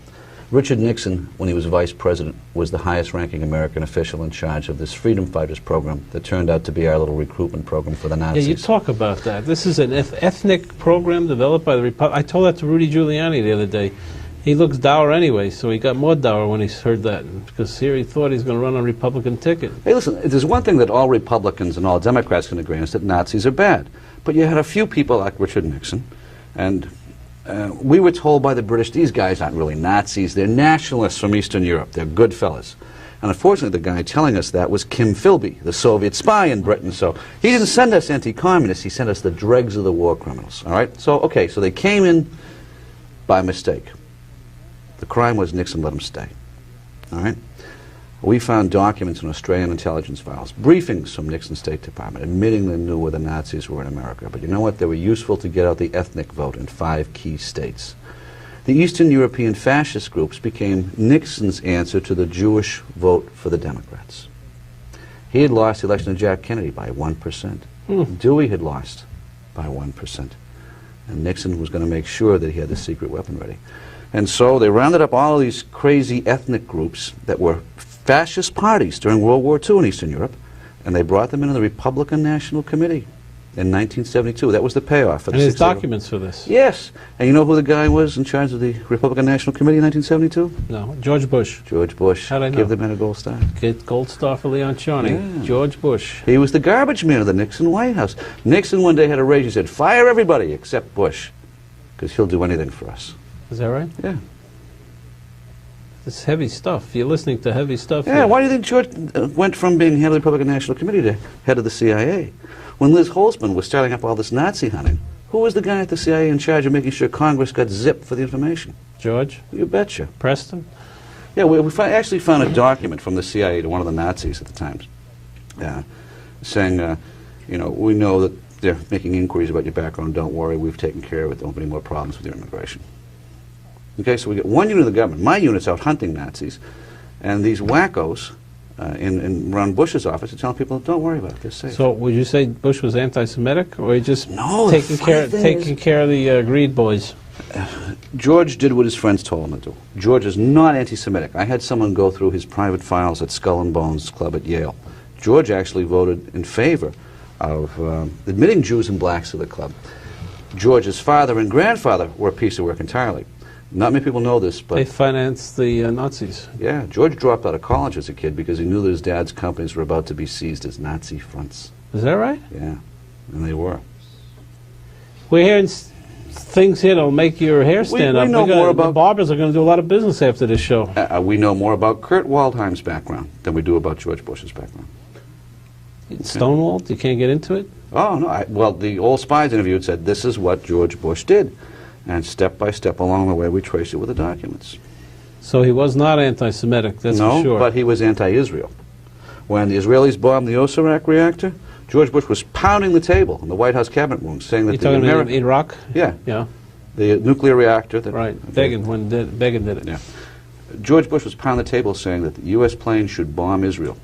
Richard Nixon, when he was vice president, was the highest-ranking American official in charge of this freedom fighters program that turned out to be our little recruitment program for the Nazis. Yeah, you talk about that. This is an ethnic program developed by the Republic. I told that to Rudy Giuliani the other day. He looks dour anyway, so he got more dour when he heard that, because here he thought he was going to run a Republican ticket. Hey, listen, there's one thing that all Republicans and all Democrats can agree on, is that Nazis are bad. But you had a few people like Richard Nixon, and we were told by the British, these guys aren't really Nazis, they're nationalists from Eastern Europe, they're good fellas. And unfortunately, the guy telling us that was Kim Philby, the Soviet spy in Britain. So he didn't send us anti-communists, he sent us the dregs of the war criminals, all right? So, okay, so they came in by mistake. The crime was Nixon let them stay, all right? We found documents in Australian intelligence files, briefings from Nixon's State Department, admitting they knew where the Nazis were in America. But you know what? They were useful to get out the ethnic vote in 5 key states. The Eastern European fascist groups became Nixon's answer to the Jewish vote for the Democrats. He had lost the election to Jack Kennedy by 1%. Dewey had lost by 1%. And Nixon was going to make sure that he had the secret weapon ready. And so they rounded up all of these crazy ethnic groups that were fascist parties during World War II in Eastern Europe, and they brought them into the Republican National Committee. in 1972. That was the payoff. For And the there's 6-0. documents for this. Yes. And you know who the guy was in charge of the Republican National Committee in 1972? No, George Bush. George Bush. How'd I know? Give the man a gold star. Get gold star for Leon Charney. Yeah. George Bush. He was the garbage man of the Nixon White House. Nixon one day had a rage. He said, "Fire everybody except Bush, because he'll do anything for us." Is that right? Yeah. It's heavy stuff. You're listening to heavy stuff. Yeah, here. why do you think George went from being head of the Republican National Committee to head of the CIA? When Liz Holtzman was starting up all this Nazi hunting, who was the guy at the CIA in charge of making sure Congress got zipped for the information? George? You betcha. Preston? Yeah, we actually found a document from the CIA to one of the Nazis at the time, saying, you know, we know that they're making inquiries about your background. Don't worry, we've taken care of it. There won't be any more problems with your immigration. Okay, so we get one unit of the government. My unit's out hunting Nazis, and these wackos around Bush's office are telling people, don't worry about it, they're safe. So would you say Bush was anti-Semitic, or he just No, taking care of the greed boys? George did what his friends told him to do. George is not anti-Semitic. I had someone go through his private files at Skull and Bones Club at Yale. George actually voted in favor of admitting Jews and blacks to the club. George's father and grandfather were a piece of work entirely. Not many people know this, but They financed the Nazis. yeah, George dropped out of college as a kid because he knew that his dad's companies were about to be seized as Nazi fronts. Is that right? Yeah, and they were. We're hearing things here that'll make your hair stand we up. know more The about- barbers are going to do a lot of business after this show. We know more about Kurt Waldheim's background than we do about George Bush's background. Stonewalled? You can't get into it? Oh, no. Well, the old spies interviewed said this is what George Bush did. And step by step along the way, we traced it with the documents. So he was not anti-Semitic, that's No, for sure. but he was anti-Israel. When the Israelis bombed the Osirak reactor, George Bush was pounding the table in the White House cabinet room, saying that You're talking about Ameri- Iraq? yeah, Yeah, the nuclear reactor. That, right. okay. Begin did it. Yeah. George Bush was pounding the table saying that the U.S. planes should bomb Israel.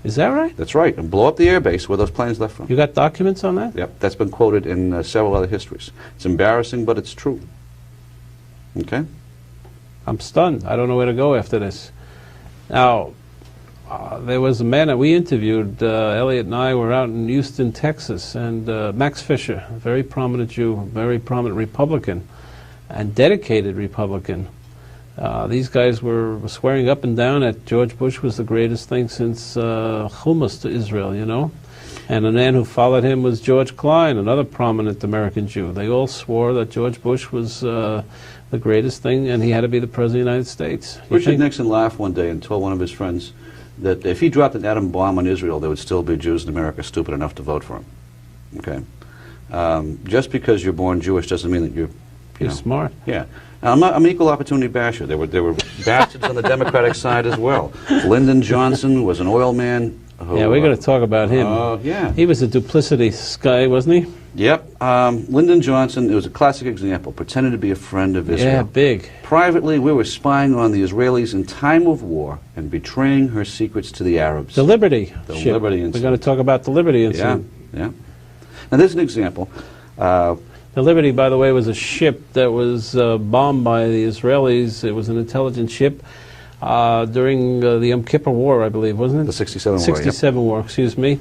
Is that right? That's right, and blow up the air base where those planes left from. You got documents on that? Yep, that's been quoted in several other histories. It's embarrassing, but it's true. Okay? I'm stunned. I don't know where to go after this. Now, there was a man that we interviewed, Elliot and I were out in Houston, Texas, and Max Fisher, a very prominent Jew, very prominent Republican, and dedicated Republican. These guys were swearing up and down that George Bush was the greatest thing since hummus to Israel, you know? And the man who followed him was George Klein, another prominent American Jew. They all swore that George Bush was the greatest thing, and he had to be the President of the United States. You Richard think- Nixon laughed one day and told one of his friends that if he dropped an atom bomb on Israel, there would still be Jews in America stupid enough to vote for him. Okay? Just because you're born Jewish doesn't mean that you're You're smart. Yeah. Now, I'm an equal opportunity basher. There were bastards on the Democratic side as well. Lyndon Johnson was an oil man. Who, Yeah, we're going to talk about him. Yeah. He was a duplicity guy, wasn't he? Yep. Lyndon Johnson, it was a classic example, pretended to be a friend of Israel. Yeah, big. Privately, we were spying on the Israelis in time of war and betraying her secrets to the Arabs. The Liberty The ship. Liberty We're incident. going to talk about the Liberty Yeah, incident. yeah. Now, there's an example. The Liberty, by the way, was a ship that was bombed by the Israelis. It was an intelligence ship during the Yom Kippur War, I believe, wasn't it? The 67 war, 67 war, excuse me.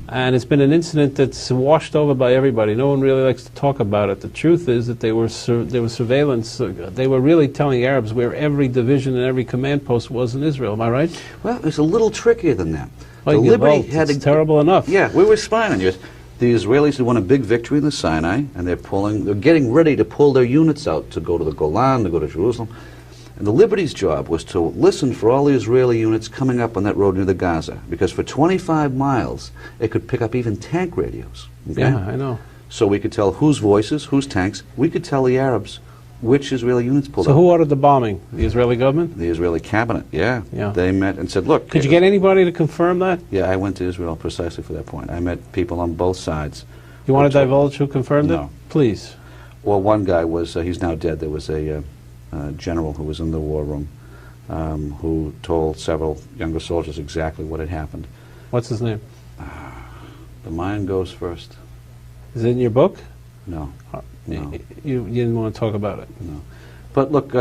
And it's been an incident that's washed over by everybody. No one really likes to talk about it. The truth is that there was surveillance. They were really telling Arabs where every division and every command post was in Israel. Am I right? Well, it's a little trickier than that. Well, the Liberty well, had it's terrible enough. Yeah, we were spying on you. The Israelis had won a big victory in the Sinai, and they're getting ready to pull their units out to go to the Golan, to go to Jerusalem. And the Liberty's job was to listen for all the Israeli units coming up on that road near the Gaza, because for 25 miles, it could pick up even tank radios. Okay? Yeah, I know. So we could tell whose voices, whose tanks. We could tell the Arabs which Israeli units pulled So up. who ordered the bombing? The Israeli government? The Israeli cabinet, yeah. Yeah. They met and said, look. Could you get anybody to confirm that? Yeah, I went to Israel precisely for that point. I met people on both sides. You want Which to one? divulge who confirmed it? No. Please. Well, one guy was, he's now dead. There was a general who was in the war room who told several younger soldiers exactly what had happened. What's his name? The mind goes first. Is it in your book? No, no, You didn't want to talk about it. no. But look,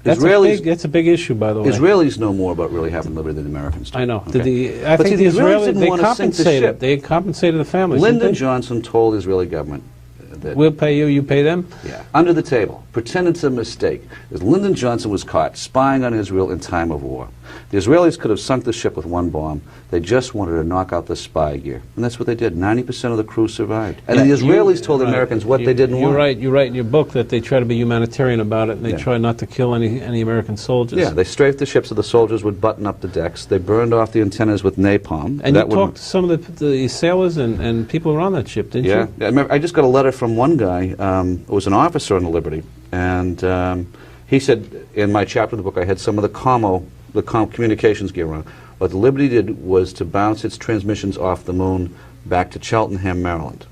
That's a big issue, by the way. Israelis know more about really having liberty than the Americans do. I know. Okay. I think the Israelis didn't want to sink the ship. They compensated the families. Lyndon Johnson told the Israeli government that we'll pay you, you pay them? Yeah, under the table, pretend it's a mistake. Because Lyndon Johnson was caught spying on Israel in time of war. The Israelis could have sunk the ship with one bomb. They just wanted to knock out the spy gear. And that's what they did. 90% of the crew survived. And then the Israelis told the Americans what they didn't want. You write in your book that they try to be humanitarian about it, and they try not to kill any American soldiers. Yeah, they strafed the ships so the soldiers would button up the decks. They burned off the antennas with napalm. And you talked to some of the sailors and people who were on that ship, didn't you? Yeah, I remember, I just got a letter from one guy who was an officer on the Liberty, and he said, in my chapter of the book, I had some of the communications gear on. What the Liberty did was to bounce its transmissions off the moon back to Cheltenham, Maryland.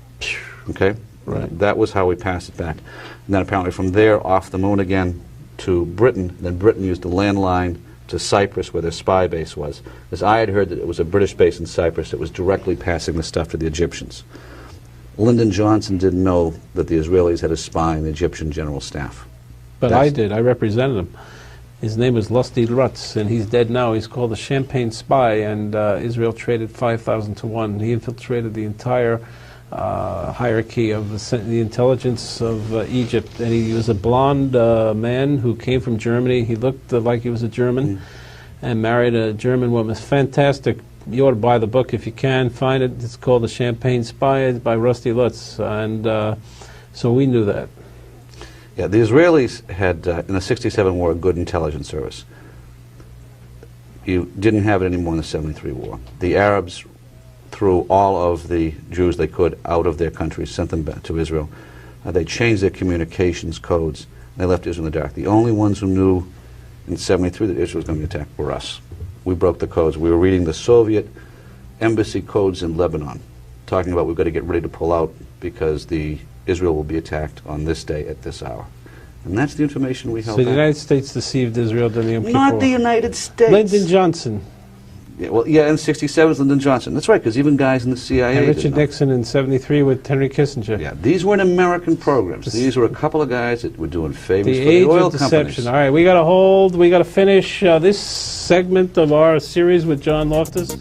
Okay? Right. That was how we passed it back. And then apparently from there off the moon again to Britain. Then Britain used a landline to Cyprus where their spy base was. Because I had heard that it was a British base in Cyprus that was directly passing the stuff to the Egyptians. Lyndon Johnson didn't know that the Israelis had a spy in the Egyptian general staff. But I did. I represented him. His name was Lusty Lutz, and he's dead now. He's called the Champagne Spy, and Israel traded 5,000 to 1. He infiltrated the entire hierarchy of the intelligence of Egypt, and he was a blonde man who came from Germany. He looked like he was a German, and married a German woman. It's fantastic. You ought to buy the book if you can. Find it. It's called The Champagne Spy. It's by Rusty Lutz, and so we knew that. Yeah, the Israelis had, in the '67 war, a good intelligence service. You didn't have it anymore in the '73 war. The Arabs threw all of the Jews they could out of their country, sent them back to Israel. They changed their communications codes. They left Israel in the dark. The only ones who knew in '73 that Israel was going to be attacked were us. We broke the codes. We were reading the Soviet embassy codes in Lebanon, talking about we've got to get ready to pull out because Israel will be attacked on this day at this hour. And that's the information we held. So the United States deceived Israel during the Yom Kippur War. Not the United States. Lyndon Johnson. Yeah, well, yeah, in '67 was Lyndon Johnson. That's right, because even guys in the CIA and Richard Nixon in '73 with Henry Kissinger. Yeah, these weren't American programs. These were a couple of guys that were doing favors for the the oil age of deception. companies. All right, we got to finish this segment of our series with John Loftus.